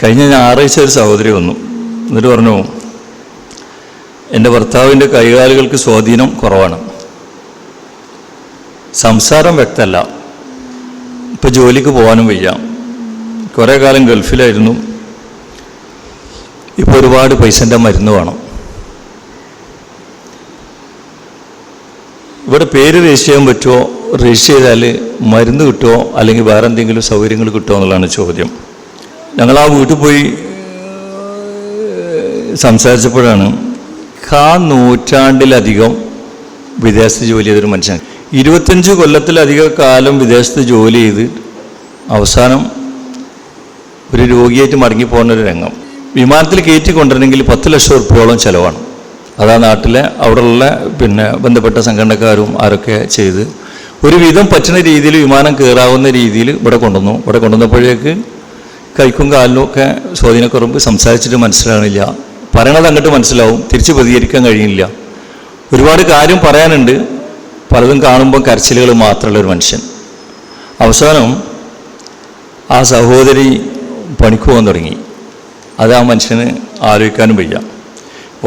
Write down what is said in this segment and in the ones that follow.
കഴിഞ്ഞ ഞായറാഴ്ച ഒരു സഹോദരി വന്നു. എന്നിട്ട് പറഞ്ഞു, എൻ്റെ ഭർത്താവിൻ്റെ കൈകാലുകൾക്ക് സ്വാധീനം കുറവാണ്, സംസാരം വ്യക്തമല്ല, ഇപ്പോൾ ജോലിക്ക് പോകാനും വയ്യ, കുറേ കാലം ഗൾഫിലായിരുന്നു, ഇപ്പോൾ ഒരുപാട് പൈസൻ്റെ മരുന്ന് വേണം. ഇവിടെ പേര് രജിസ്റ്റർ ചെയ്യാൻ പറ്റുമോ? രജിസ്റ്റർ ചെയ്താൽ മരുന്ന് കിട്ടുമോ അല്ലെങ്കിൽ വേറെ എന്തെങ്കിലും സൗകര്യങ്ങൾ കിട്ടുമോ എന്നുള്ളതാണ് ചോദ്യം. ഞങ്ങൾ ആ വീട്ടിൽ പോയി സംസാരിച്ചപ്പോഴാണ് നൂറ്റാണ്ടിലധികം വിദേശത്ത് ജോലി ചെയ്തൊരു മനുഷ്യൻ, 25 കൊല്ലത്തിലധികം കാലം വിദേശത്ത് ജോലി ചെയ്ത് അവസാനം ഒരു രോഗിയായിട്ട് മടങ്ങിപ്പോകുന്നൊരു രംഗം. വിമാനത്തിൽ കയറ്റി കൊണ്ടുവരണമെങ്കിൽ 10 ലക്ഷം റുപ്യോളം ചിലവാണ്. അതാ നാട്ടിലെ അവിടെയുള്ള ബന്ധപ്പെട്ട സംഘടനക്കാരും ആരൊക്കെ ചെയ്ത് ഒരുവിധം പറ്റുന്ന രീതിയിൽ വിമാനം കയറാവുന്ന രീതിയിൽ ഇവിടെ കൊണ്ടുവന്നു. ഇവിടെ കൊണ്ടുവന്നപ്പോഴേക്ക് കൈക്കും കാലിനും ഒക്കെ സ്വാധീനക്കുറവ്, സംസാരിച്ചിട്ട് മനസ്സിലാകണില്ല, പറയണത് അങ്ങോട്ട് മനസ്സിലാവും, തിരിച്ച് പ്രതികരിക്കാൻ കഴിയില്ല, ഒരുപാട് കാര്യം പറയാനുണ്ട്, പലതും കാണുമ്പോൾ കരച്ചിലുകൾ മാത്രമുള്ളൊരു മനുഷ്യൻ. അവസാനം ആ സഹോദരി പണിക്ക് പോകാൻ തുടങ്ങി. അത് ആ മനുഷ്യന് ആലോചിക്കാനും വയ്യ.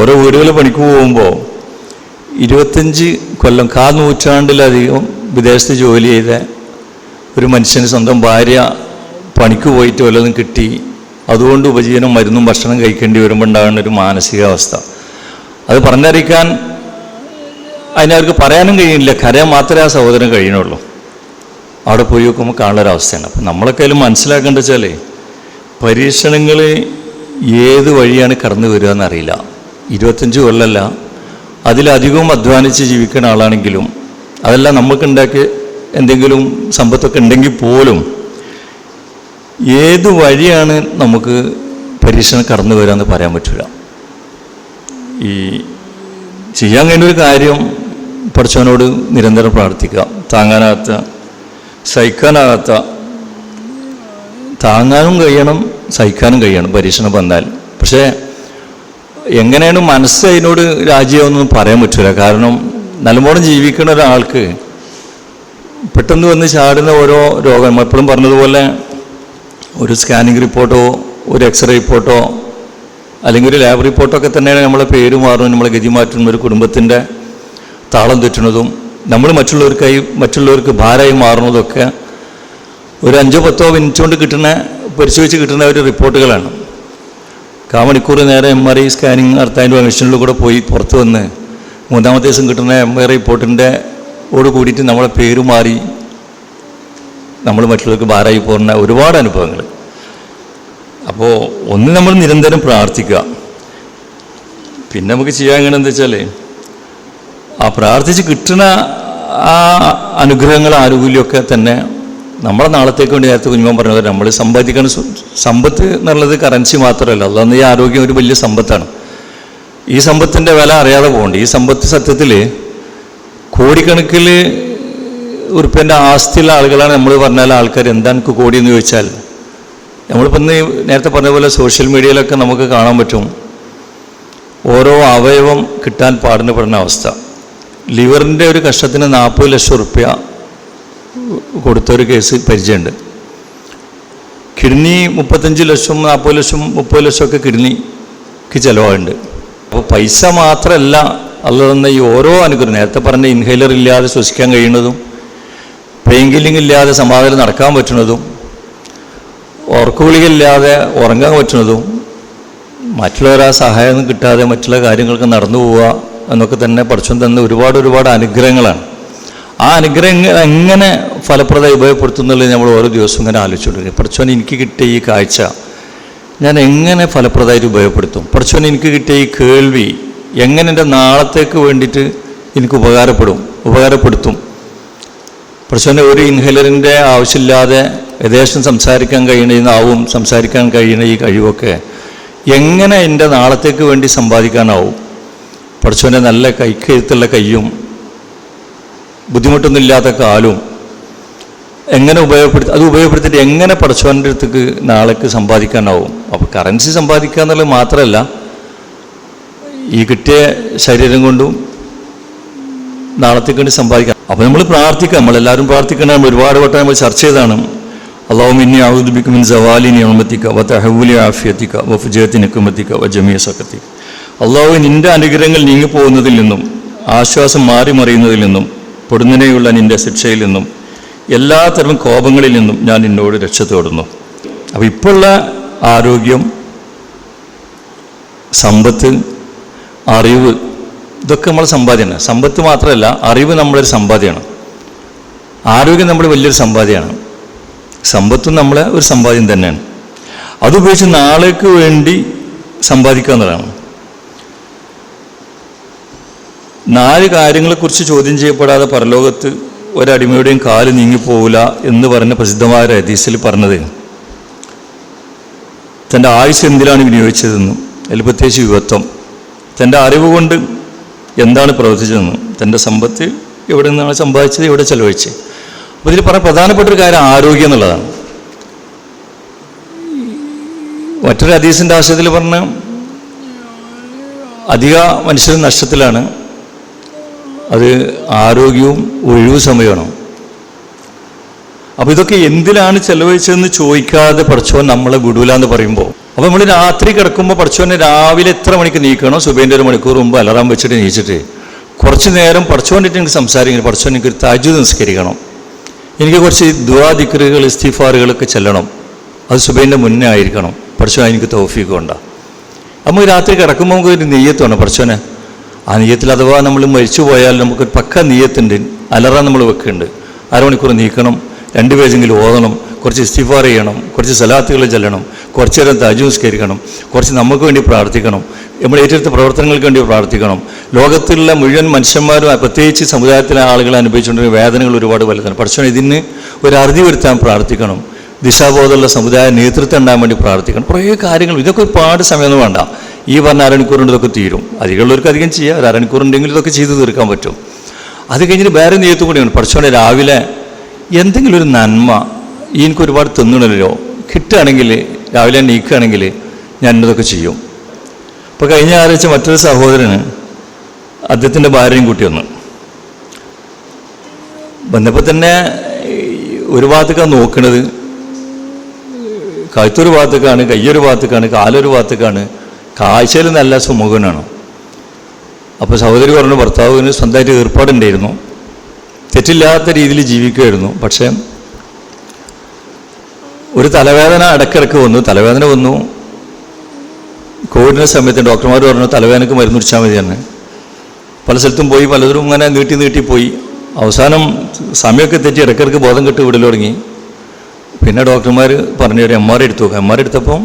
ഓരോ വീടുകളിൽ പണിക്ക് പോകുമ്പോൾ 25 കൊല്ലം നൂറ്റാണ്ടിലധികം വിദേശത്ത് ജോലി ചെയ്ത ഒരു മനുഷ്യന് സ്വന്തം ഭാര്യ പണിക്ക് പോയിട്ട് വല്ലതും കിട്ടി, അതുകൊണ്ട് ഉപജീവനം മരുന്നും ഭക്ഷണം കഴിക്കേണ്ടി വരുമ്പോൾ ഉണ്ടാകുന്ന ഒരു മാനസികാവസ്ഥ, അത് പറഞ്ഞറിയിക്കാൻ അതിനവർക്ക് പറയാനും കഴിയില്ല, കരയാൻ മാത്രമേ ആ സഹോദരൻ കഴിയണുള്ളൂ. അവിടെ പോയി നോക്കുമ്പോൾ കാണുന്നൊരവസ്ഥയാണ്. അപ്പം നമ്മളൊക്കെ അതിൽ മനസ്സിലാക്കേണ്ടത് വെച്ചാൽ പരീക്ഷണങ്ങൾ ഏത് വഴിയാണ് കടന്നു വരിക എന്നറിയില്ല. 25 കൊല്ലമല്ല, അതിലധികവും അധ്വാനിച്ച് ജീവിക്കുന്ന ആളാണെങ്കിലും അതെല്ലാം നമുക്കുണ്ടാക്കിയ എന്തെങ്കിലും സമ്പത്തൊക്കെ ഉണ്ടെങ്കിൽ പോലും ഏത് വഴിയാണ് നമുക്ക് പരീക്ഷണം കടന്നു വരിക എന്ന് പറയാൻ പറ്റില്ല. ഈ ചെയ്യാൻ കഴിയുന്നൊരു കാര്യം പഠിച്ചവനോട് നിരന്തരം പ്രാർത്ഥിക്കുക. താങ്ങാനാകാത്ത, സഹിക്കാനാകാത്ത, താങ്ങാനും കഴിയണം, സഹിക്കാനും കഴിയണം പരീക്ഷണം വന്നാൽ. പക്ഷേ എങ്ങനെയാണ് മനസ്സ് അതിനോട് രാജിയാവുന്നൊന്നും പറയാൻ പറ്റില്ല. കാരണം നല്ലപോലെ ജീവിക്കുന്ന ഒരാൾക്ക് പെട്ടെന്ന് വന്ന് ചാടുന്ന ഓരോ രോഗം, എപ്പോഴും പറഞ്ഞതുപോലെ ഒരു സ്കാനിങ് റിപ്പോർട്ടോ ഒരു എക്സ്റേ റിപ്പോർട്ടോ അല്ലെങ്കിൽ ഒരു ലാബ് റിപ്പോർട്ടോ ഒക്കെ തന്നെയാണ് നമ്മളെ പേര് മാറുന്നതും നമ്മളെ ഗതി മാറ്റുന്നതും ഒരു കുടുംബത്തിൻ്റെ താളം തെറ്റുന്നതും നമ്മൾ മറ്റുള്ളവർക്ക് ഭാരമായി മാറുന്നതൊക്കെ ഒരു 5-10 മിനിറ്റ് കൊണ്ട് പരിശോധിച്ച് കിട്ടുന്ന ഒരു റിപ്പോർട്ടുകളാണ്. മണിക്കൂർ നേരെ MRI സ്കാനിങ് നടത്താൻ മെഷീനിൽ കൂടെ പോയി പുറത്ത് വന്ന് 3-ാമത്തെ ദിവസം കിട്ടുന്ന MRI റിപ്പോർട്ടിൻ്റെ ഓട് കൂടിയിട്ട് നമ്മളെ പേര് മാറി നമ്മൾ മറ്റുള്ളവർക്ക് ഭാരമായി പോകുന്ന ഒരുപാട് അനുഭവങ്ങൾ. അപ്പോൾ ഒന്ന് നമ്മൾ നിരന്തരം പ്രാർത്ഥിക്കുക. പിന്നെ നമുക്ക് ചെയ്യാൻ കഴിയുന്നത് വെച്ചാൽ ആ പ്രാർത്ഥിച്ച് കിട്ടുന്ന ആ അനുഗ്രഹങ്ങൾ, ആനുകൂല്യമൊക്കെ തന്നെ നമ്മളെ നാളത്തേക്ക് വേണ്ടി നേരത്തെ കുഞ്ഞുമോൻ പറഞ്ഞത് നമ്മൾ സമ്പാദിക്കുന്ന സമ്പത്ത് എന്നുള്ളത് കറൻസി മാത്രമല്ല, അതാണ് ഈ ആരോഗ്യം ഒരു വലിയ സമ്പത്താണ്. ഈ സമ്പത്തിൻ്റെ വില അറിയാതെ പോകണ്ട. ഈ സമ്പത്ത് സത്യത്തിൽ കോടിക്കണക്കിൽ ഉറുപ്പ്യൻ്റെ ആസ്തിയുള്ള ആളുകളാണ്. നമ്മൾ പറഞ്ഞാൽ ആൾക്കാർ എന്താണ് കോടി എന്ന് ചോദിച്ചാൽ, നമ്മളിപ്പോൾ ഇന്ന് നേരത്തെ പറഞ്ഞ പോലെ സോഷ്യൽ മീഡിയയിലൊക്കെ നമുക്ക് കാണാൻ പറ്റും ഓരോ അവയവം കിട്ടാൻ പാടുന്ന അവസ്ഥ. ലിവറിൻ്റെ ഒരു കഷത്തിന് 40 ലക്ഷം ഉറുപ്പ്യ കൊടുത്തൊരു കേസ് പരിചയമുണ്ട്. കിഡ്നി 35 ലക്ഷം, 40 ലക്ഷം, 30 ലക്ഷമൊക്കെ കിഡ്നിക്ക് ചിലവാകുന്നുണ്ട്. അപ്പോൾ പൈസ മാത്രമല്ല അല്ലാതെ ഈ ഓരോ അനുഗ്രഹം, നേരത്തെ പറഞ്ഞ ഇൻഹേലർ ഇല്ലാതെ ശ്വസിക്കാൻ കഴിയുന്നതും, പെയിൻ കില്ലിംഗ് ഇല്ലാതെ സമാധാനം നടക്കാൻ പറ്റുന്നതും, ഉറക്കഗുളികയില്ലാതെ ഉറങ്ങാൻ പറ്റുന്നതും, മറ്റുള്ളവരാ സഹായം കിട്ടാതെ മറ്റുള്ള കാര്യങ്ങൾക്ക് നടന്നു പോവുക എന്നൊക്കെ തന്നെ പഠിച്ചോൻ തന്നെ ഒരുപാട് അനുഗ്രഹങ്ങളാണ്. ആ അനുഗ്രഹങ്ങൾ എങ്ങനെ ഫലപ്രദമായി ഉപയോഗപ്പെടുത്തുന്നുള്ളത് നമ്മൾ ഓരോ ദിവസവും ഇങ്ങനെ ആലോചിച്ചുകൊണ്ടിരിക്കും. പഠിച്ചോൻ എനിക്ക് കിട്ടിയ ഈ കാഴ്ച ഞാൻ എങ്ങനെ ഫലപ്രദമായിട്ട് ഉപയോഗപ്പെടുത്തും, പഠിച്ചോൻ എനിക്ക് കിട്ടിയ ഈ കേൾവി എങ്ങനെ എൻ്റെ നാളത്തേക്ക് വേണ്ടിയിട്ട് എനിക്ക് ഉപകാരപ്പെടുത്തും. പഠിച്ചോനെ ഒരു ഇൻഹേലറിൻ്റെ ആവശ്യമില്ലാതെ യഥേഷ്ടം സംസാരിക്കാൻ കഴിയുന്ന ഈ കഴിവൊക്കെ എങ്ങനെ എൻ്റെ നാളത്തേക്ക് വേണ്ടി സമ്പാദിക്കാനാവും. പഠിച്ചോനെ നല്ല കൈക്കെഴുത്തുള്ള കയ്യും ബുദ്ധിമുട്ടൊന്നുമില്ലാത്ത കാലും എങ്ങനെ ഉപയോഗപ്പെടുത്തിയിട്ട് എങ്ങനെ പഠിച്ചവൻ്റെ അടുത്തേക്ക് നാളേക്ക് സമ്പാദിക്കാനാവും. അപ്പോൾ കറൻസി സമ്പാദിക്കുക എന്നുള്ളത് മാത്രമല്ല, ഈ കിട്ടിയ ശരീരം കൊണ്ടും നാളത്തേക്ക് വേണ്ടി സമ്പാദിക്കാം. അപ്പോൾ നമ്മൾ പ്രാർത്ഥിക്കാം, നമ്മളെല്ലാവരും പ്രാർത്ഥിക്കണം. ഒരുപാട് വട്ടം നമ്മൾ ചർച്ച ചെയ്താണ്. അല്ലാഹുമ്മ ഇന്നി അഊദു ബിക മിൻ സവാലി നിഅമതിക വതഹവ്വുലി ആഫിയതിക വഫുജാതി നിഖമതിക വജമീഅ സഖതിക. അല്ലാഹു, നിൻ്റെ അനുഗ്രഹങ്ങൾ നീങ്ങിപ്പോകുന്നതിൽ നിന്നും ആശ്വാസം മാറി മറിയുന്നതിൽ നിന്നും പൊടുന്നനെയുള്ള നിൻ്റെ ശിക്ഷയിൽ നിന്നും എല്ലാത്തരം കോപങ്ങളിൽ നിന്നും ഞാൻ നിന്നോട് രക്ഷ തേടുന്നു. അപ്പോൾ ഇപ്പോഴുള്ള ആരോഗ്യം, സമ്പത്ത്, അറിവ്, ഇതൊക്കെ നമ്മളെ സമ്പാദ്യമാണ്. സമ്പത്ത് മാത്രമല്ല, അറിവ് നമ്മളൊരു സമ്പാദ്യമാണ്. ആരോഗ്യം നമ്മുടെ വലിയൊരു സമ്പാദ്യമാണ്. സമ്പത്തും നമ്മളെ ഒരു സമ്പാദ്യം തന്നെയാണ്. അതുപയോഗിച്ച് നാളേക്ക് വേണ്ടി സമ്പാദിക്കുക എന്നതാണ്. 4 കാര്യങ്ങളെക്കുറിച്ച് ചോദ്യം ചെയ്യപ്പെടാതെ പരലോകത്ത് ഒരടിമയുടെയും കാല് നീങ്ങിപ്പോവില്ല എന്ന് പറഞ്ഞ പ്രസിദ്ധമായ ഒരു ഹദീസിൽ പറഞ്ഞത് തൻ്റെ ആയുസ് എന്തിനാണ് വിനിയോഗിച്ചതെന്നും അതിൽ പ്രത്യേകിച്ച് യുവത്വം, തൻ്റെ അറിവ് കൊണ്ട് എന്താണ് പ്രവർത്തിച്ചതെന്നും തൻ്റെ സമ്പത്ത് എവിടെ നിന്നാണ് സമ്പാദിച്ചത്, എവിടെ ചെലവഴിച്ചത്. അപ്പോൾ ഇതിൽ പറഞ്ഞ പ്രധാനപ്പെട്ടൊരു കാര്യം ആരോഗ്യം എന്നുള്ളതാണ്. മറ്റൊരു ഹദീസിൻ്റെ ആശയത്തിൽ പറഞ്ഞ അധിക മനുഷ്യർ നഷ്ടത്തിലാണ്. അത് ആരോഗ്യവും ഒഴിവു സമയമാണ്. അപ്പോൾ ഇതൊക്കെ എന്തിനാണ് ചെലവഴിച്ചതെന്ന് ചോദിക്കാതെ പഠിച്ചവൻ നമ്മളെ വിടൂല എന്ന് പറയുമ്പോൾ, അപ്പോൾ നമ്മൾ രാത്രി കിടക്കുമ്പോൾ പഠിച്ചവനെ രാവിലെ എത്ര മണിക്ക് നീക്കണോ സുബൈൻ്റെ 1 മണിക്കൂർ മുമ്പ് അലാറം വെച്ചിട്ട് നീച്ചിട്ട് കുറച്ച് നേരം പഠിച്ചുകൊണ്ടിട്ട് എനിക്ക് സംസാരിക്കണം. പഠിച്ചവൻ എനിക്കൊരു തഹജ്ജുദ് നിസ്കരിക്കണം, എനിക്ക് കുറച്ച് ദുആ ദിക്റുകൾ ഇസ്തിഗ്ഫാറുകളൊക്കെ ചെല്ലണം, അത് സുബൈൻ്റെ മുന്നേ ആയിരിക്കണം. പഠിച്ചവൻ എനിക്ക് തൗഫീഖ് കൊണ്ടാണ്. നമുക്ക് രാത്രി കിടക്കുമ്പോൾ നമുക്ക് ഒരു നെയ്യത്താണ് പഠിച്ചവനെ. ആ നെയ്യത്തിൽ അഥവാ നമ്മൾ മരിച്ചു പോയാൽ നമുക്കൊരു പക്ക നെയ്യത്തുണ്ട്, അലറാൻ നമ്മൾ വെക്കുന്നുണ്ട്. 1/2 മണിക്കൂർ നീക്കണം, 2 പേജെങ്കിലും ഓതണം, കുറച്ച് ഇസ്തിഗ്ഫാർ ചെയ്യണം, കുറച്ച് സലാത്തുകൾ ചെല്ലണം, കുറച്ച് നേരം തഹജ്ജുദ് നിസ്കരിക്കണം, കുറച്ച് നമുക്ക് വേണ്ടി പ്രാർത്ഥിക്കണം, നമ്മൾ ഏറ്റെടുത്ത പ്രവർത്തനങ്ങൾക്ക് വേണ്ടി പ്രാർത്ഥിക്കണം. ലോകത്തിലുള്ള മുഴുവൻ മനുഷ്യന്മാരും പ്രത്യേകിച്ച് സമുദായത്തിലെ ആളുകൾ അനുഭവിച്ചുകൊണ്ടിരിക്കുന്ന വേദനകൾ ഒരുപാട് വലുതാണ്. പഠിച്ചവൻ ഇതിന് ഒരു അറുതി വരുത്താൻ പ്രാർത്ഥിക്കണം. ദിശാബോധമുള്ള സമുദായ നേതൃത്വം ഉണ്ടാകാൻ വേണ്ടി പ്രാർത്ഥിക്കണം. കുറേ കാര്യങ്ങൾ, ഇതൊക്കെ ഒരുപാട് സമയമൊന്നും വേണ്ട. ഈ പറഞ്ഞ 1/2 മണിക്കൂറുണ്ട് ഇതൊക്കെ തീരും. അധികമുള്ളവർക്ക് അധികം ചെയ്യാം. 1/2 മണിക്കൂറുണ്ടെങ്കിൽ ഇതൊക്കെ ചെയ്ത് തീർക്കാൻ പറ്റും. അത് കഴിഞ്ഞിട്ട് വേറെ നെയ്യത്തും കൂടിയാണ്. പഠിച്ചവനെ രാവിലെ എന്തെങ്കിലും ഒരു നന്മ എനിക്ക് ഒരുപാട് തിന്നണല്ലോ, കിട്ടുകയാണെങ്കിൽ രാവിലെ നീക്കുകയാണെങ്കിൽ ഞാൻ ഇതൊക്കെ ചെയ്യും. ഇപ്പോൾ കഴിഞ്ഞ ആഴ്ച മറ്റൊരു സഹോദരന് അദ്ദേഹത്തിൻ്റെ ഭാര്യയും കൂട്ടി വന്നു. വന്നപ്പോൾ തന്നെ ഒരു ഭാഗത്തേക്കാണ് നോക്കണത്. കഴുത്തൊരു ഭാഗത്തേക്കാണ്, കയ്യൊരു ഭാഗത്തേക്കാണ്, കാലൊരു ഭാഗത്തേക്കാണ്. കാഴ്ചയിൽ നല്ല സുമുഖനാണ്. അപ്പോൾ സഹോദരി പറഞ്ഞു ഭർത്താവിന് സ്വന്തമായിട്ട് ഏർപ്പാടുണ്ടായിരുന്നു, തെറ്റില്ലാത്ത രീതിയിൽ ജീവിക്കുമായിരുന്നു. പക്ഷേ ഒരു തലവേദന ഇടയ്ക്കിടയ്ക്ക് വന്നു. തലവേദന വന്നു. കോവിഡിൻ്റെ സമയത്ത് ഡോക്ടർമാർ പറഞ്ഞു തലവേദനക്ക് മരുന്ന് കുടിച്ചാൽ മതിയെന്ന്. പല സ്ഥലത്തും പോയി, പലതരം ഇങ്ങനെ നീട്ടിപ്പോയി. അവസാനം സമയമൊക്കെ തെറ്റി ഇടയ്ക്കിടയ്ക്ക് ബോധം കെട്ട് വിടൽ തുടങ്ങി. പിന്നെ ഡോക്ടർമാർ പറഞ്ഞു ഒരു MRI എടുത്തു നോക്കാം. MRI എടുത്തപ്പം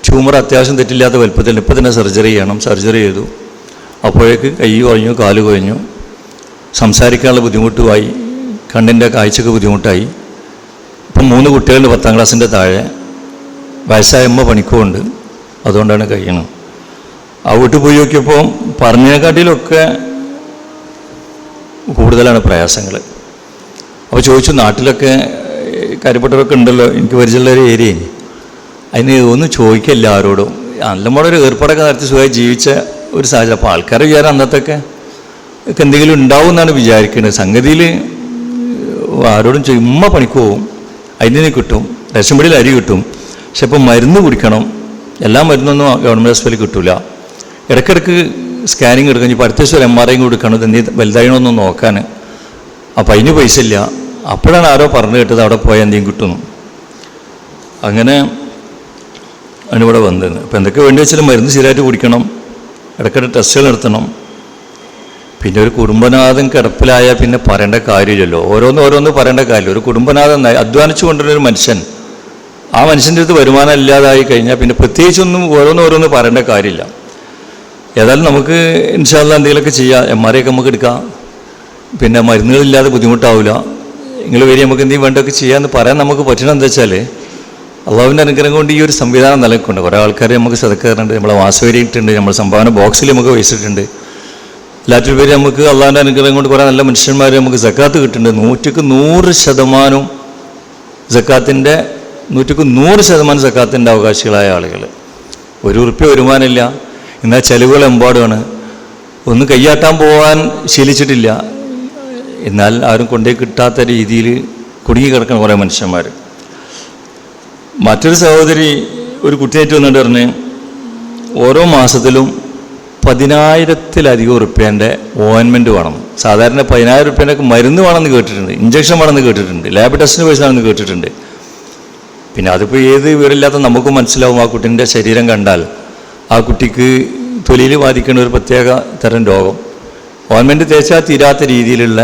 ട്യൂമർ അത്യാവശ്യം തെറ്റില്ലാത്ത വലുപ്പത്തിൽ ഇപ്പം തന്നെ സർജറി ചെയ്യണം. സർജറി ചെയ്തു. അപ്പോഴേക്ക് കൈ കുഴഞ്ഞു, കാല് കുഴഞ്ഞു, സംസാരിക്കാനുള്ള ബുദ്ധിമുട്ടുമായി, കണ്ണിൻ്റെ കാഴ്ചക്ക് ബുദ്ധിമുട്ടായി. ഇപ്പം 3 കുട്ടികളുണ്ട് 10ാം ക്ലാസ്സിൻ്റെ താഴെ. വയസ്സായ അമ്മ പണിക്കുമുണ്ട്. അതുകൊണ്ടാണ് കഴിയണം. ആ വീട്ടിൽ പോയി നോക്കിയപ്പോൾ പറഞ്ഞതിനെക്കാട്ടിലൊക്കെ കൂടുതലാണ് പ്രയാസങ്ങൾ. അപ്പോൾ ചോദിച്ചു നാട്ടിലൊക്കെ കാര്യപ്പെട്ടവരൊക്കെ ഉണ്ടല്ലോ, എനിക്ക് പരിചയമുള്ള ഒരു ഏരിയ. അതിന് ഒന്നും ചോദിക്കില്ല ആരോടും. നല്ലപോലെ ഒരു ഏർപ്പാടൊക്കെ നടത്തി സുഖമായി ജീവിച്ച ഒരു സാഹചര്യം. അപ്പോൾ ആൾക്കാരെ വിചാരം അന്നത്തൊക്കെ എന്തെങ്കിലും ഉണ്ടാവും എന്നാണ് വിചാരിക്കുന്നത്. സംഗതിയിൽ ആരോടും ഉമ്മ പണിക്ക് പോവും, അതിന് കിട്ടും, റേഷൻ പടിയിൽ അരി കിട്ടും. പക്ഷെ ഇപ്പോൾ മരുന്ന് കുടിക്കണം. എല്ലാ മരുന്നൊന്നും ഗവൺമെൻറ് ഹോസ്പിറ്റലിൽ കിട്ടില്ല. ഇടയ്ക്കിടയ്ക്ക് സ്കാനിങ് എടുക്കണം. ഇപ്പോൾ അടുത്ത ദിവസം MRI കൊടുക്കണം, എന്ത് വലുതായണമെന്ന് നോക്കാൻ. അപ്പോൾ അതിന് പൈസ ഇല്ല. അപ്പോഴാണ് ആരോ പറഞ്ഞു കേട്ടത് അവിടെ പോയാൽ എന്തെങ്കിലും കിട്ടുന്നു. അങ്ങനെ അതിനിവിടെ വന്നത്. അപ്പോൾ എന്തൊക്കെ വേണ്ടി വെച്ചാലും മരുന്ന് ശരിയായിട്ട് കുടിക്കണം, ഇടയ്ക്കിടെ ടെസ്റ്റുകൾ നടത്തണം. പിന്നെ ഒരു കുടുംബനാഥൻ കിടപ്പിലായാൽ പിന്നെ പറയേണ്ട കാര്യമില്ലല്ലോ. ഓരോന്ന് പറയേണ്ട കാര്യമില്ല. ഒരു കുടുംബനാഥൻ അധ്വാനിച്ചു കൊണ്ടുവരുന്നൊരു മനുഷ്യൻ, ആ മനുഷ്യൻ്റെ അടുത്ത് വരുമാനം ഇല്ലാതായി കഴിഞ്ഞാൽ പിന്നെ പ്രത്യേകിച്ചൊന്നും ഓരോന്ന് പറയേണ്ട കാര്യമില്ല. ഏതായാലും നമുക്ക് ഇൻഷാ അല്ലാഹ് എന്തെങ്കിലുമൊക്കെ ചെയ്യാം. MRI ഒക്കെ നമുക്ക് എടുക്കാം. പിന്നെ മരുന്നുകളില്ലാതെ ബുദ്ധിമുട്ടാവില്ല. നിങ്ങൾ വരി, നമുക്ക് എന്തെങ്കിലും വേണ്ടതൊക്കെ ചെയ്യാമെന്ന് പറയാൻ നമുക്ക് പറ്റണം. എന്താ വെച്ചാൽ അള്ളാഹുവിൻ്റെ അനുഗ്രഹം കൊണ്ട് ഈ ഒരു സംവിധാനം നിലനിൽക്കുന്നുണ്ട്. കുറേ ആൾക്കാർ നമുക്ക് സദക്കാറുണ്ട്, നമ്മളെ വാസവരിയിട്ടുണ്ട്, നമ്മൾ സംഭാവന ബോക്സിൽ നമുക്ക് വെച്ചിട്ടുണ്ട്. എല്ലാറ്റിൽ പേര് നമുക്ക് അള്ളാഹുവിൻ്റെ അനുഗ്രഹം കൊണ്ട് കുറേ നല്ല മനുഷ്യന്മാർ നമുക്ക് സക്കാത്ത് കിട്ടുന്നുണ്ട്. 100% സക്കാത്തിൻ്റെ 100% സക്കാത്തിൻ്റെ അവകാശികളായ ആളുകൾ. ₹1 വരുമാനമില്ല, എന്നാൽ ചെലവുകൾ എമ്പാടുമാണ്. ഒന്ന് കയ്യാട്ടാൻ പോകാൻ ശീലിച്ചിട്ടില്ല, എന്നാൽ ആരും കൊണ്ടേ കിട്ടാത്ത രീതിയിൽ കുടുങ്ങി കിടക്കുന്ന കുറേ മനുഷ്യന്മാർ. മറ്റൊരു സഹോദരി ഒരു കുട്ടിയായിട്ട് വന്നിട്ട് പറഞ്ഞ് ഓരോ മാസത്തിലും 10,000-ത്തിലധികം ഉറുപ്പ്യേൻ്റെ ഓയിൻമെൻറ്റ് വേണം. സാധാരണ 10,000 ഉറുപ്പ്യേൻ്റെ മരുന്ന് വേണമെന്ന് കേട്ടിട്ടുണ്ട്, ഇഞ്ചക്ഷൻ വേണമെന്ന് കേട്ടിട്ടുണ്ട്, ലാബ് ടെസ്റ്റിന് പൈസ വേണമെന്ന് കേട്ടിട്ടുണ്ട്. പിന്നെ അതിപ്പോൾ ഏത് വിവരമില്ലാത്ത നമുക്ക് മനസ്സിലാവും. ആ കുട്ടീൻ്റെ ശരീരം കണ്ടാൽ ആ കുട്ടിക്ക് തൊലിയിൽ ബാധിക്കുന്ന ഒരു പ്രത്യേക തരം രോഗം, ഓയിൻമെൻറ്റ് തേച്ചാൽ തീരാത്ത രീതിയിലുള്ള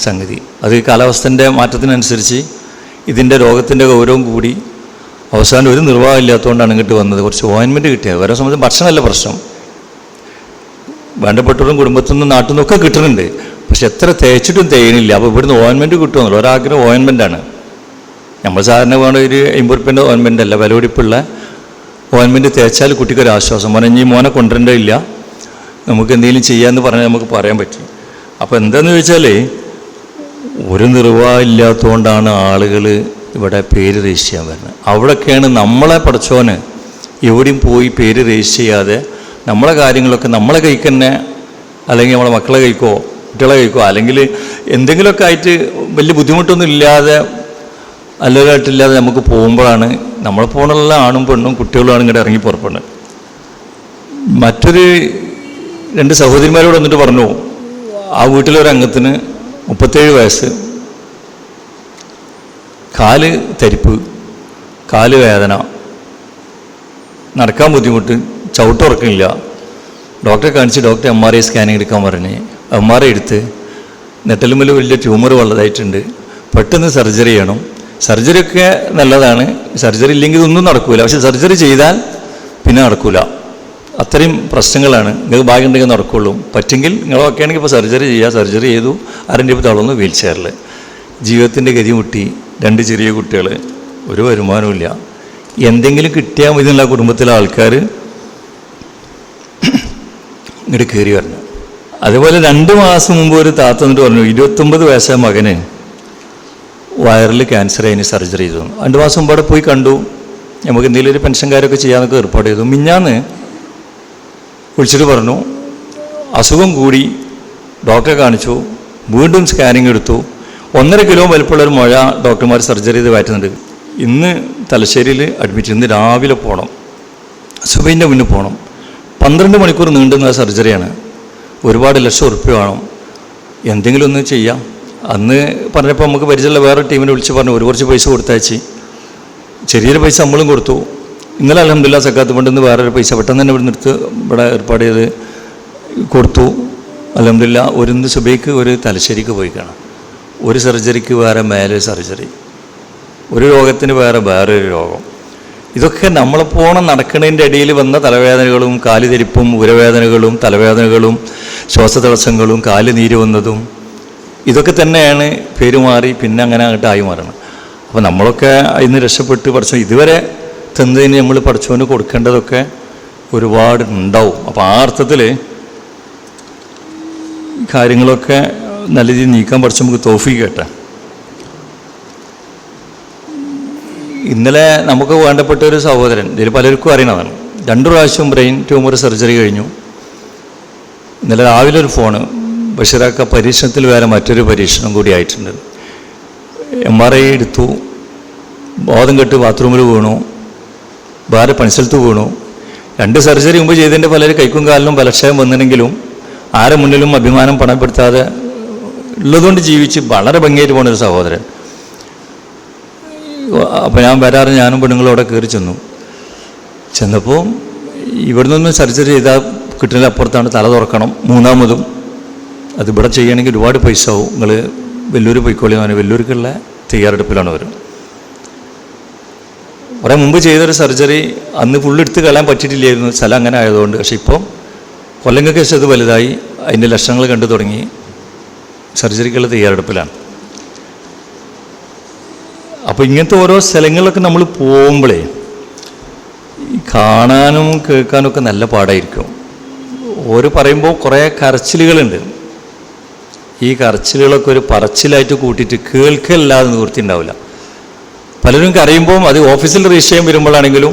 സംഗതി. അത് കാലാവസ്ഥൻ്റെ മാറ്റത്തിനനുസരിച്ച് ഇതിൻ്റെ രോഗത്തിൻ്റെ ഗൗരവം കൂടി അവസാനം ഒരു നിർവാഹം ഇല്ലാത്തതുകൊണ്ടാണ് ഇങ്ങോട്ട് വന്നത്. കുറച്ച് ഓയിൻമെൻറ്റ് കിട്ടിയത്. ഓരോ സമയത്ത് ഭക്ഷണമല്ല പ്രശ്നം, വേണ്ടപ്പെട്ടവരും കുടുംബത്തിൽ നിന്നും നാട്ടിൽ നിന്നൊക്കെ കിട്ടുന്നുണ്ട്. പക്ഷെ എത്ര തേച്ചിട്ടും തേയണില്ല. അപ്പോൾ ഇവിടുന്ന് ഓയിൻമെൻറ്റ് കിട്ടുമെന്നുള്ളൂ. ഒരാഗ്രഹം ഓയിൻമെൻറ്റാണ്. നമ്മൾ സാധാരണ വേണ്ട ഒരു 50 ഉറുപ്പ്യേൻ്റെ ഓയിൻമെൻ്റ് അല്ല, വിലപിടിപ്പുള്ള ഓയിൻമെൻറ്റ് തേച്ചാൽ കുട്ടിക്കൊരു ആശ്വാസം. മോനെ ഇനി മോനെ കൊണ്ടുവരേണ്ടതില്ല, നമുക്ക് എന്തെങ്കിലും ചെയ്യാമെന്ന് പറഞ്ഞാൽ നമുക്ക് പറയാൻ പറ്റും. അപ്പോൾ എന്താണെന്ന് ചോദിച്ചാൽ ഒരു നിർവാഹം ഇല്ലാത്തതുകൊണ്ടാണ് ആളുകൾ ഇവിടെ പേര് രജിസ്റ്റർ ചെയ്യാൻ വരുന്നത്. അവിടെയൊക്കെയാണ് നമ്മളെ പഠിച്ചോന് എവിടെയും പോയി പേര് രജിസ്റ്റർ ചെയ്യാതെ നമ്മളെ കാര്യങ്ങളൊക്കെ നമ്മളെ കൈക്ക് തന്നെ, അല്ലെങ്കിൽ നമ്മളെ മക്കളെ കൈക്കോ കുട്ടികളെ കൈക്കോ, അല്ലെങ്കിൽ എന്തെങ്കിലുമൊക്കെ ആയിട്ട് വലിയ ബുദ്ധിമുട്ടൊന്നും ഇല്ലാതെ അല്ലതായിട്ടില്ലാതെ നമുക്ക് പോകുമ്പോഴാണ് നമ്മളെ പോലുള്ള ആണും പെണ്ണും കുട്ടികളുമാണ് ഇങ്ങോട്ട് ഇറങ്ങി പുറപ്പെടുന്നത്. മറ്റൊരു 2 സഹോദരിമാരോട് വന്നിട്ട് പറഞ്ഞു, ആ വീട്ടിലൊരംഗത്തിന് 37 വയസ്സ്, കാല് തരിപ്പ്, കാല് വേദന, നടക്കാൻ ബുദ്ധിമുട്ട്, ചവിട്ടുറക്കില്ല. ഡോക്ടറെ കാണിച്ച് ഡോക്ടർ MRI സ്കാനിങ് എടുക്കാൻ പറഞ്ഞ് MRI എടുത്ത് നെറ്റലുമ്മൽ വലിയ ട്യൂമർ വലുതായിട്ടുണ്ട്, പെട്ടെന്ന് സർജറി ചെയ്യണം. സർജറിയൊക്കെ നല്ലതാണ്, സർജറി ഇല്ലെങ്കിൽ ഇതൊന്നും നടക്കില്ല. പക്ഷെ സർജറി ചെയ്താൽ പിന്നെ നടക്കില്ല. അത്രയും പ്രശ്നങ്ങളാണ്. നിങ്ങൾക്ക് ഭാഗ്യമുണ്ടെങ്കിൽ നടക്കുള്ളൂ. പറ്റെങ്കിൽ നിങ്ങളൊക്കെ ആണെങ്കിൽ ഇപ്പോൾ സർജറി ചെയ്യുക. സർജറി ചെയ്തു, ആരൻ്റെ ഇപ്പോൾ തളർന്നു വീൽ ചെയറിൽ. ജീവിതത്തിൻ്റെ ഗതി മുട്ടി, 2 ചെറിയ കുട്ടികൾ, ഒരു വരുമാനമില്ല. എന്തെങ്കിലും കിട്ടിയാൽ മതി എന്നുള്ള കുടുംബത്തിലെ ആൾക്കാർ ഇങ്ങോട്ട് കയറി വരണം. അതുപോലെ 2 മാസം മുമ്പ് ഒരു താത്ത എന്നിട്ട് പറഞ്ഞു, 29 വയസ്സായ മകന് വയറിൽ ക്യാൻസർ അതിന് സർജറി ചെയ്തു. 2 മാസം മുമ്പ് അവിടെ പോയി കണ്ടു. നമുക്ക് എന്തെങ്കിലും ഒരു പെൻഷൻകാരൊക്കെ ചെയ്യാനൊക്കെ ഏർപ്പാട് ചെയ്തു. മിഞ്ഞാന്ന് വിളിച്ചിട്ട് പറഞ്ഞു അസുഖം കൂടി, ഡോക്ടറെ കാണിച്ചു, വീണ്ടും സ്കാനിങ് എടുത്തു. 1.5 കിലോ വലിപ്പമുള്ളൊരു മുഴ ഡോക്ടർമാർ സർജറി ചെയ്ത് മാറ്റുന്നുണ്ട്. ഇന്ന് തലശ്ശേരിയിൽ അഡ്മിറ്റ്, ഇന്ന് രാവിലെ പോകണം, സുബൈൻ്റെ മുന്നിൽ പോകണം. 12 മണിക്കൂർ നീണ്ടുന്ന സർജറിയാണ്. ഒരുപാട് ലക്ഷം ഉറുപ്പ്യ വേണം. എന്തെങ്കിലും ഒന്ന് ചെയ്യാം. അന്ന് പറഞ്ഞപ്പോൾ നമുക്ക് പരിചയമുള്ള വേറെ ടീമിനെ വിളിച്ച് പറഞ്ഞു, കുറച്ച് പൈസ കൊടുത്തയച്ച്, ചെറിയൊരു പൈസ നമ്മളും കൊടുത്തു. ഇന്നലെ അൽഹംദുലില്ലാഹ് സക്കാത്ത് ഫണ്ടിൽ നിന്ന് വേറൊരു പൈസ പെട്ടെന്ന് തന്നെ ഇവിടെ ഏർപ്പാട് ചെയ്ത് കൊടുത്തു. അൽഹംദുലില്ലാഹ് ഒരു സുബൈക്ക് ഒരു തലശ്ശേരിക്ക് പോയി കാണാം. ഒരു സർജറിക്ക് വേറെ മേലെ സർജറി, ഒരു രോഗത്തിന് വേറൊരു രോഗം. ഇതൊക്കെ നമ്മളെപ്പോണം നടക്കുന്നതിൻ്റെ ഇടയിൽ വന്ന തലവേദനകളും കാലുതെരിപ്പും ഉരവേദനകളും തലവേദനകളും ശ്വാസതടസ്സങ്ങളും കാല് നീര് വന്നതും ഇതൊക്കെ തന്നെയാണ് പേരുമാറി പിന്നെ അങ്ങനെ അങ്ങോട്ട് ആയി മാറണം. അപ്പോൾ നമ്മളൊക്കെ ഇന്ന് രക്ഷപ്പെട്ട് പഠിച്ചോ ഇതുവരെ തന്നതിന് നമ്മൾ പഠിച്ചോന് കൊടുക്കേണ്ടതൊക്കെ ഒരുപാട് ഉണ്ടാവും. അപ്പോൾ ആ അർത്ഥത്തിൽ കാര്യങ്ങളൊക്കെ നല്ല രീതിയിൽ നീക്കാൻ പഠിച്ച നമുക്ക് തൗഫീഖ് കേട്ടെ. ഇന്നലെ നമുക്ക് വേണ്ടപ്പെട്ട ഒരു സഹോദരൻ, ഇതിൽ പലർക്കും അറിയണതാണ്, 2 പ്രാവശ്യം ബ്രെയിൻ ട്യൂമർ സർജറി കഴിഞ്ഞു. ഇന്നലെ രാവിലെ ഒരു ഫോണ്, ബഷീറാക്ക പരീക്ഷണത്തിൽ വേറെ മറ്റൊരു പരീക്ഷണം കൂടി ആയിട്ടുണ്ട്. MRI എടുത്തു, ബോധം കെട്ട് ബാത്റൂമിൽ വീണു, വേറെ പണിസ്ഥലത്ത് വീണു. 2 സർജറി മുമ്പ് ചെയ്തതിൻ്റെ പലരും കൈക്കും കാലിനും ബലക്ഷയം വന്നില്ലെങ്കിലും ആരെ മുന്നിലും അഭിമാനം പണപ്പെടുത്താതെ ഉള്ളതുകൊണ്ട് ജീവിച്ച് വളരെ ഭംഗിയായിട്ട് പോകുന്നൊരു സഹോദരൻ. അപ്പോൾ ഞാൻ വരാറ് ഞാനും പെണ്ണുങ്ങളോടെ കയറി ചെന്നപ്പോൾ ഇവിടെ നിന്നും സർജറി ചെയ്താൽ കിട്ടുന്നതിൽ അപ്പുറത്താണ്, തല തുറക്കണം, 3ാമതും അത് ഇവിടെ ചെയ്യണമെങ്കിൽ ഒരുപാട് പൈസ ആവും, നിങ്ങൾ വെല്ലൂർ പോയിക്കോളിയാണ്. വെല്ലൂർക്കുള്ള തയ്യാറെടുപ്പിലാണ് വരും. കുറേ മുമ്പ് ചെയ്തൊരു സർജറി അന്ന് ഫുള്ളെടുത്ത് കളയാൻ പറ്റിയിട്ടില്ലായിരുന്നു, സ്ഥലം അങ്ങനെ ആയതുകൊണ്ട്. പക്ഷെ ഇപ്പോൾ കൊല്ലങ്ങൾക്ക് ശേഷം അത് വലുതായി, അതിൻ്റെ ലക്ഷണങ്ങൾ കണ്ടു തുടങ്ങി, സർജറിക്കുള്ള തയ്യാറെടുപ്പിലാണ്. അപ്പോൾ ഇങ്ങനത്തെ ഓരോ സ്ഥലങ്ങളിലൊക്കെ നമ്മൾ പോകുമ്പോഴേ കാണാനും കേൾക്കാനും ഒക്കെ നല്ല പാടായിരിക്കും. ഓരോ പറയുമ്പോൾ കുറേ കരച്ചിലുകളുണ്ട്. ഈ കരച്ചിലുകളൊക്കെ ഒരു പറച്ചിലായിട്ട് കൂട്ടിയിട്ട് കേൾക്കല്ലാതെ നിവൃത്തി ഉണ്ടാവില്ല. പലരും കരയുമ്പോൾ അത് ഓഫീസിൽ രജിസ്റ്റർ ചെയ്യാൻ വരുമ്പോഴാണെങ്കിലും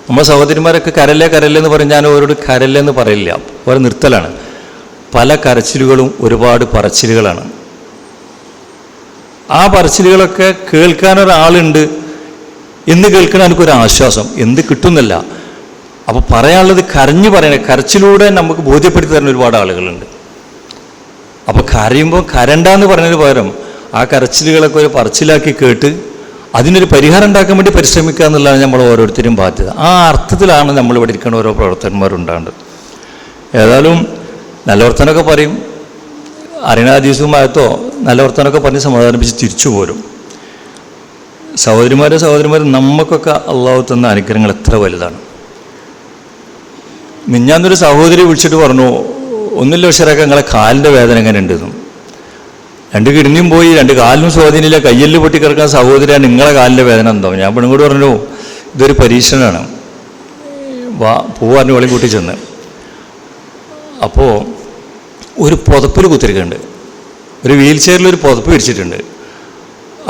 നമ്മുടെ സഹോദരിമാരൊക്കെ കരല്ലേ എന്ന് പറഞ്ഞ് ഞാൻ അവരോട് കരല്ലെന്ന് പറയില്ല, ഓരോ നിർത്തലാണ്. പല കരച്ചിലുകളും ഒരുപാട് പറച്ചിലുകളാണ്. ആ പറച്ചിലുകളൊക്കെ കേൾക്കാനൊരാളുണ്ട് എന്ന് കേൾക്കണ എനിക്കൊരു ആശ്വാസം. എന്ത് കിട്ടുന്നില്ല. അപ്പോൾ പറയാനുള്ളത് കരഞ്ഞു പറയണേ, കരച്ചിലൂടെ നമുക്ക് ബോധ്യപ്പെടുത്തി തരുന്ന ഒരുപാട് ആളുകളുണ്ട്. അപ്പോൾ കരയുമ്പോൾ കരണ്ടെന്ന് പറഞ്ഞതിന് പകരം ആ കരച്ചിലുകളൊക്കെ ഒരു പറച്ചിലാക്കി കേട്ട് അതിനൊരു പരിഹാരം ഉണ്ടാക്കാൻ വേണ്ടി പരിശ്രമിക്കുക എന്നുള്ളതാണ് നമ്മൾ ഓരോരുത്തരും ബാധ്യത. ആ അർത്ഥത്തിലാണ് നമ്മളിവിടെ ഇരിക്കുന്ന ഓരോ പ്രവർത്തകന്മാരുണ്ടാകേണ്ടത്. ഏതായാലും നല്ല വർത്തനമൊക്കെ പറയും, അരിണാദീസുമായത്തോ നല്ല വർത്തനമൊക്കെ പറഞ്ഞ് സമാധാനിപ്പിച്ച് തിരിച്ചു പോരും. സഹോദരിമാരും നമുക്കൊക്കെ അള്ളാഹു തന്ന അനുഗ്രഹങ്ങൾ എത്ര വലുതാണ്. മിഞ്ഞാന്നൊരു സഹോദരി വിളിച്ചിട്ട് പറഞ്ഞു, ഒന്നില്ല ഉഷാറാക്കാൻ നിങ്ങളെ കാലിൻ്റെ വേദന എങ്ങനെ ഉണ്ടെന്നും, 2 കിഡ്നിയും പോയി 2 കാലിനും സ്വാധീനമില്ല, കയ്യെല്ല് പൊട്ടിക്കിടക്കാൻ സഹോദരിയാണ്, നിങ്ങളെ കാലിൻ്റെ വേദന എന്തോ. ഞാൻ പെണ്ണുകൂടി പറഞ്ഞു, ഇതൊരു പരീക്ഷണമാണ്, പോവാറിന് വെളി കൂട്ടി ചെന്ന്. അപ്പോൾ ഒരു പുതപ്പിൽ കുത്തിരിക്കുന്നുണ്ട്, ഒരു വീൽ ചെയറിൽ ഒരു പുതപ്പ് വിരിച്ചിട്ടുണ്ട്.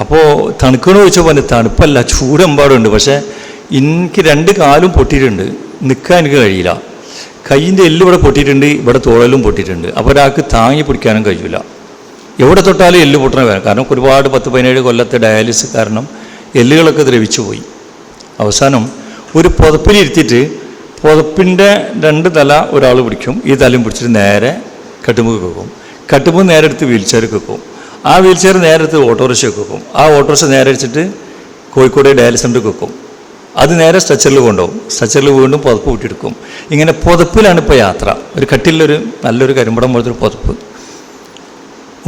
അപ്പോൾ തണുക്കണമെന്ന് ചോദിച്ചാൽ പറഞ്ഞു, തണുപ്പല്ല, ചൂടെമ്പാടുണ്ട്. പക്ഷേ എനിക്ക് 2 കാലും പൊട്ടിയിട്ടുണ്ട്, നിൽക്കാൻ എനിക്ക് കഴിയില്ല. കയ്യിൻ്റെ എല്ല് ഇവിടെ പൊട്ടിയിട്ടുണ്ട്, ഇവിടെ തോളലും പൊട്ടിയിട്ടുണ്ട്. അപ്പോൾ ഒരാൾക്ക് താങ്ങി പിടിക്കാനും കഴിയില്ല. എവിടെ തൊട്ടാലും എല്ല് പൊട്ടണ വേണം. കാരണം ഒരുപാട് 10-17 കൊല്ലത്തെ ഡയാലിസിസ് കാരണം എല്ലുകളൊക്കെ ദ്രവിച്ചു പോയി. അവസാനം ഒരു പുതപ്പിലിരുത്തിയിട്ട് പുതപ്പിൻ്റെ 2 തല ഒരാൾ പിടിക്കും, ഈ തലയും പിടിച്ചിട്ട് നേരെ കട്ടുമ്പ് വെക്കും. കട്ടുമ്പ് നേരെ എടുത്ത് വീൽ ചെയർക്ക് വെക്കും. ആ വീൽ ചെയർ നേരെ എടുത്ത് ഓട്ടോറിക്ഷയ്ക്ക് വെക്കും. ആ ഓട്ടോറിക്ഷ നേരെ അടിച്ചിട്ട് കോഴിക്കോട് ഡയാലിസിസ് സെൻ്ററിൽ വെക്കും. അത് നേരെ സ്ട്രെച്ചറിൽ കൊണ്ടുപോകും. സ്ട്രെച്ചറിൽ വീണ്ടും പുതപ്പ് കൂട്ടിയെടുക്കും. ഇങ്ങനെ പുതപ്പിലാണ് ഇപ്പോൾ യാത്ര. ഒരു കട്ടിലൊരു നല്ലൊരു കരിമ്പടം പോലത്തെ ഒരു പുതപ്പ്.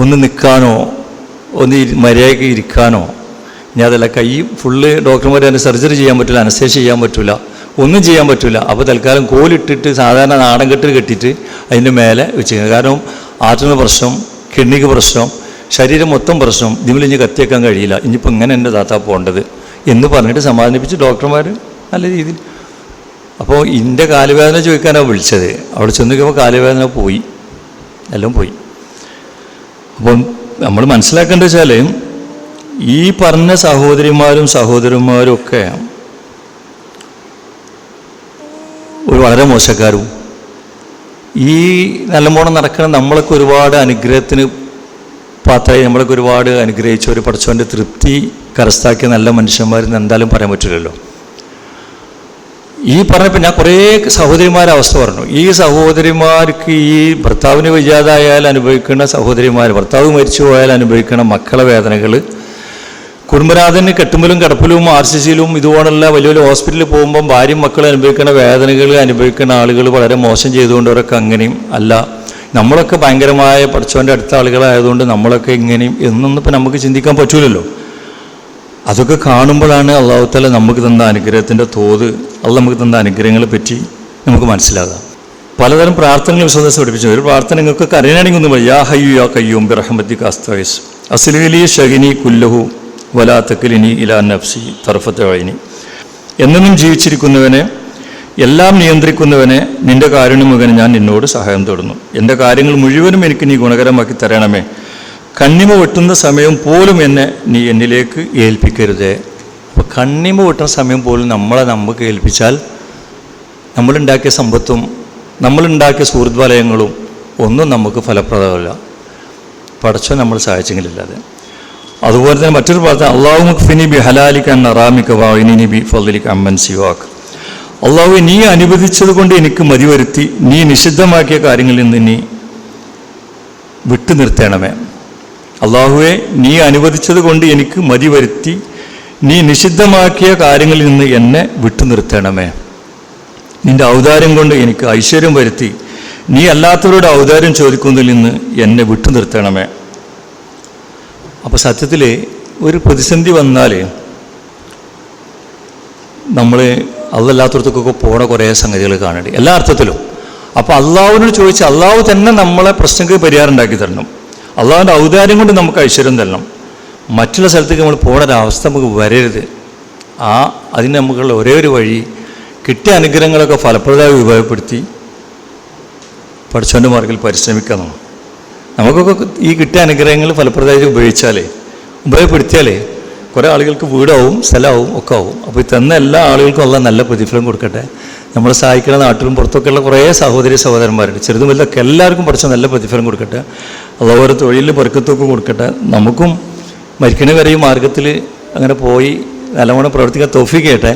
ഒന്ന് നിൽക്കാനോ ഒന്ന് മര്യാദയ്ക്ക് ഇരിക്കാനോ, ഇനി അതല്ല കൈ ഫുള്ള് ഡോക്ടർമാർ അതിന് സർജറി ചെയ്യാൻ പറ്റില്ല, അനസ്തേഷ്യ ചെയ്യാൻ പറ്റില്ല, ഒന്നും ചെയ്യാൻ പറ്റില്ല. അപ്പോൾ തൽക്കാലം കോലിട്ടിട്ട് സാധാരണ നാടൻ കെട്ടിൽ കെട്ടിയിട്ട് അതിൻ്റെ മേലെ വെച്ച്, കാരണം ആർട്ടിന് പ്രശ്നം, കിഡ്നിക്ക് പ്രശ്നം, ശരീരം മൊത്തം പ്രശ്നം, ഇതിൽ കത്തിയേക്കാൻ കഴിയില്ല, ഇനിയിപ്പോൾ ഇങ്ങനെ എൻ്റെ താത്ത പോകേണ്ടത് എന്ന് പറഞ്ഞിട്ട് സമാധാനിപ്പിച്ച് ഡോക്ടർമാർ നല്ല രീതിയിൽ. അപ്പോൾ എൻ്റെ കാലുവേദന ചോദിക്കാനാണ് വിളിച്ചത്. അവിടെ ചെന്ന് നോക്കുമ്പോൾ കാലുവേദന പോയി, എല്ലാം പോയി. അപ്പം നമ്മൾ മനസ്സിലാക്കേണ്ടത് വെച്ചാൽ ഈ പറഞ്ഞ സഹോദരിമാരും സഹോദരന്മാരും ഒക്കെ വളരെ മോശക്കാരും, ഈ നല്ലവണ്ണം നടക്കുന്ന നമ്മളൊക്കെ ഒരുപാട് അനുഗ്രഹത്തിന് പാത്രമായി, നമ്മളൊക്കെ ഒരുപാട് അനുഗ്രഹിച്ച ഒരു പഠിച്ചവൻ്റെ തൃപ്തി കരസ്ഥാക്കിയ നല്ല മനുഷ്യന്മാരെന്ന് എന്തായാലും പറയാൻ പറ്റില്ലല്ലോ. ഈ പറഞ്ഞപ്പോൾ ഞാൻ കുറേ സഹോദരിമാരുടെ അവസ്ഥ പറഞ്ഞു. ഈ സഹോദരിമാർക്ക് ഈ ഭർത്താവിന് വയ്യാതായാൽ അനുഭവിക്കുന്ന സഹോദരിമാർ, ഭർത്താവ് മരിച്ചു പോയാൽ അനുഭവിക്കുന്ന മക്കളെ വേദനകൾ, കുടുംബനാഥന് കെട്ടുമ്പലും കിടപ്പിലും RCCയിലും ഇതുപോലുള്ള വലിയ വലിയ ഹോസ്പിറ്റലിൽ പോകുമ്പം ഭാര്യയും മക്കളും അനുഭവിക്കുന്ന വേദനകൾ അനുഭവിക്കുന്ന ആളുകൾ വളരെ മോശം ചെയ്തുകൊണ്ടവരൊക്കെ അങ്ങനെയും അല്ല, നമ്മളൊക്കെ ഭയങ്കരമായ പഠിച്ചവൻ്റെ അടുത്ത ആളുകളായതുകൊണ്ട് നമ്മളൊക്കെ ഇങ്ങനെയും എന്നൊന്നും ഇപ്പം നമുക്ക് ചിന്തിക്കാൻ പറ്റൂലല്ലോ. അതൊക്കെ കാണുമ്പോഴാണ് അള്ളാഹു തആല നമുക്ക് തന്ന അനുഗ്രഹത്തിൻ്റെ തോത്, അള്ളാഹ് നമുക്ക് തന്ന അനുഗ്രഹങ്ങളെ പറ്റി നമുക്ക് മനസ്സിലാകാം. പലതരം പ്രാർത്ഥനകൾ വിശ്വാസം പഠിപ്പിച്ചു. ഒരു പ്രാർത്ഥന നിങ്ങൾക്കൊക്കെ അറിയണമെങ്കിൽ ഒന്നും യാ ഹയ്യു യാ ഖയ്യൂം ബിറഹ്മതിക അസ്തഗീസ് അസ്ലിലി ശഗിനി കുല്ലഹു വലാ തക്ലിനി ഇലാ നഫ്സി തർഫത ഐനി. എന്നും ജീവിച്ചിരിക്കുന്നവനെ, എല്ലാം നിയന്ത്രിക്കുന്നവനെ, നിൻ്റെ കാരുണ്യം മുഖേന ഞാൻ നിന്നോട് സഹായം തേടുന്നു. എൻ്റെ കാര്യങ്ങൾ മുഴുവനും എനിക്ക് നീ ഗുണകരമാക്കി തരണമേ. കണ്ണിമ വെട്ടുന്ന സമയം പോലും എന്നെ നീ എന്നിലേക്ക് ഏൽപ്പിക്കരുതേ. അപ്പോൾ കണ്ണിമ വെട്ടുന്ന സമയം പോലും നമുക്ക് ഏൽപ്പിച്ചാൽ നമ്മളുണ്ടാക്കിയ സമ്പത്തും നമ്മളുണ്ടാക്കിയ സുഹൃദ്വലയങ്ങളും ഒന്നും നമുക്ക് ഫലപ്രദമല്ല, പടച്ചോ നമ്മൾ സഹായിച്ചെങ്കിലില്ലാതെ. അതുപോലെ തന്നെ മറ്റൊരു പ്രാർത്ഥന, അള്ളാഹു മുഖ്ഫിനി ബി ഹലാലിക അൻ അറാമിക വഇനി ബി ഫളിക അമ്മൻ സിവാക്. അള്ളാഹു നീ അനുവദിച്ചത് കൊണ്ട് എനിക്ക് മതിവരുത്തി, നീ നിഷിദ്ധമാക്കിയ കാര്യങ്ങളിൽ നിന്ന് നീ വിട്ടു നിർത്തണമേ. അള്ളാഹുവെ നീ അനുവദിച്ചത് കൊണ്ട് എനിക്ക് മതിവരുത്തി, നീ നിഷിദ്ധമാക്കിയ കാര്യങ്ങളിൽ നിന്ന് എന്നെ വിട്ടു നിർത്തണമേ. നിൻ്റെ ഔദാര്യം കൊണ്ട് എനിക്ക് ഐശ്വര്യം വരുത്തി, നീ അല്ലാത്തവരുടെ ഔദാര്യം ചോദിക്കുന്നതിൽ നിന്ന് എന്നെ വിട്ടു നിർത്തണമേ. അപ്പോൾ സത്യത്തിൽ ഒരു പ്രതിസന്ധി വന്നാൽ നമ്മൾ അല്ലാത്തടത്തൊക്കെ പോണ കുറേ സംഗതികൾ കാണേണ്ടി എല്ലാ അർത്ഥത്തിലും. അപ്പോൾ അള്ളാഹുവിനോട് ചോദിച്ചാൽ അള്ളാഹു തന്നെ നമ്മളെ പ്രശ്നങ്ങൾക്ക് പരിഹാരം ഉണ്ടാക്കി തരണം. അള്ളാഹുവിൻ്റെ ഔദാര്യം കൊണ്ട് നമുക്ക് ഐശ്വര്യം തരണം. മറ്റുള്ള സ്ഥലത്തേക്ക് നമ്മൾ പോകണ ഒരവസ്ഥ നമുക്ക് വരരുത്. അതിന് നമുക്കുള്ള ഒരേ ഒരു വഴി കിട്ടിയ അനുഗ്രഹങ്ങളൊക്കെ ഫലപ്രദമായി ഉപയോഗപ്പെടുത്തി പഠിച്ചവൻ്റെ മാർഗിൽ പരിശ്രമിക്കണം. നമുക്കൊക്കെ ഈ കിട്ടിയ അനുഗ്രഹങ്ങൾ ഫലപ്രദമായി ഉപയോഗപ്പെടുത്തിയാലേ കുറേ ആളുകൾക്ക് വീടാവും, സ്ഥലമാവും, ഒക്കെ ആവും. അപ്പോൾ ഈ തന്ന എല്ലാ ആളുകൾക്കും ഉള്ള നല്ല പ്രതിഫലം കൊടുക്കട്ടെ. നമ്മളെ സഹായിക്കുന്ന നാട്ടിലും പുറത്തൊക്കെയുള്ള കുറേ സഹോദരന്മാരുണ്ട്, ചെറുതും വലുതൊക്കെ എല്ലാവർക്കും പഠിച്ച നല്ല പ്രതിഫലം കൊടുക്കട്ടെ. അതുപോലെ ഓരോ തൊഴിലിൽ ബർക്കത്തൊക്കെ കൊടുക്കട്ടെ. നമുക്കും മരിക്കണ വരെ ഈ മാർഗത്തിൽ അങ്ങനെ പോയി നല്ലവണ്ണം പ്രവർത്തിക്കാൻ തൗഫീക്ക് ചെയ്യട്ടെ.